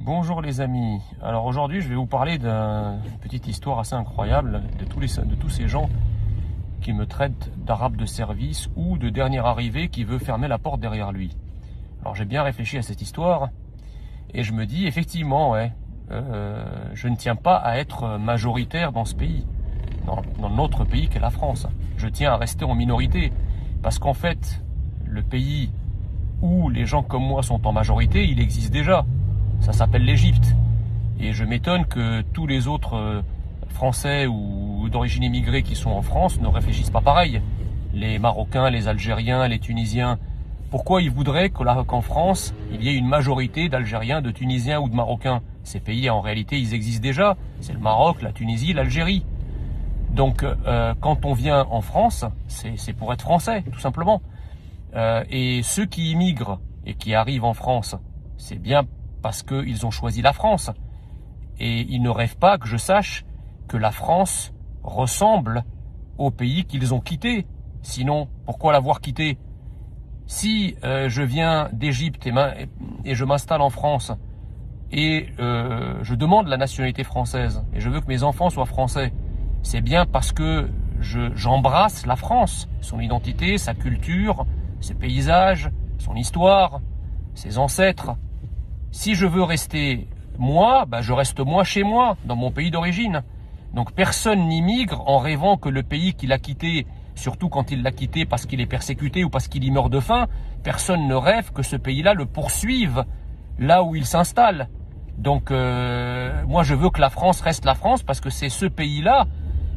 Bonjour les amis, alors aujourd'hui je vais vous parler d'une petite histoire assez incroyable de tous ces gens qui me traitent d'arabe de service ou de dernier arrivé qui veut fermer la porte derrière lui. Alors j'ai bien réfléchi à cette histoire et je me dis effectivement je ne tiens pas à être majoritaire dans ce pays, dans notre pays qu'est la France. Je tiens à rester en minorité parce qu'en fait le pays où les gens comme moi sont en majorité, il existe déjà. Ça s'appelle l'Égypte. Et je m'étonne que tous les autres Français ou d'origine immigrée qui sont en France ne réfléchissent pas pareil. Les Marocains, les Algériens, les Tunisiens. Pourquoi ils voudraient qu'en France, il y ait une majorité d'Algériens, de Tunisiens ou de Marocains? Ces pays, en réalité, ils existent déjà. C'est le Maroc, la Tunisie, l'Algérie. Donc, quand on vient en France, c'est pour être français, tout simplement. Et ceux qui immigrent et qui arrivent en France, c'est bien parce qu'ils ont choisi la France. Et ils ne rêvent pas que je sache que la France ressemble au pays qu'ils ont quitté. Sinon, pourquoi l'avoir quitté? Si je viens d'Égypte et je m'installe en France et je demande la nationalité française et je veux que mes enfants soient français, c'est bien parce que j'embrasse la France, son identité, sa culture, ses paysages, son histoire, ses ancêtres. Si je veux rester moi, je reste moi chez moi, dans mon pays d'origine. Donc personne n'immigre en rêvant que le pays qu'il a quitté, surtout quand il l'a quitté parce qu'il est persécuté ou parce qu'il y meurt de faim, personne ne rêve que ce pays-là le poursuive là où il s'installe. Donc moi je veux que la France reste la France parce que c'est ce pays-là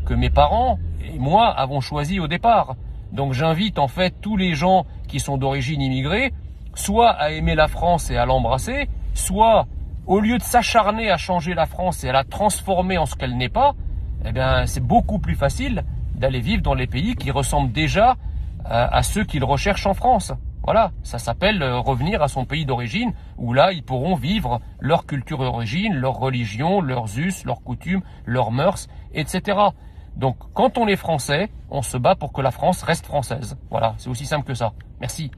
que mes parents et moi avons choisi au départ. Donc j'invite en fait tous les gens qui sont d'origine immigrée, soit à aimer la France et à l'embrasser, soit au lieu de s'acharner à changer la France et à la transformer en ce qu'elle n'est pas, c'est beaucoup plus facile d'aller vivre dans les pays qui ressemblent déjà à ceux qu'ils recherchent en France. Voilà, ça s'appelle revenir à son pays d'origine, où là ils pourront vivre leur culture d'origine, leur religion, leurs us, leurs coutumes, leurs mœurs, etc. Donc quand on est français, on se bat pour que la France reste française. Voilà, c'est aussi simple que ça. Merci.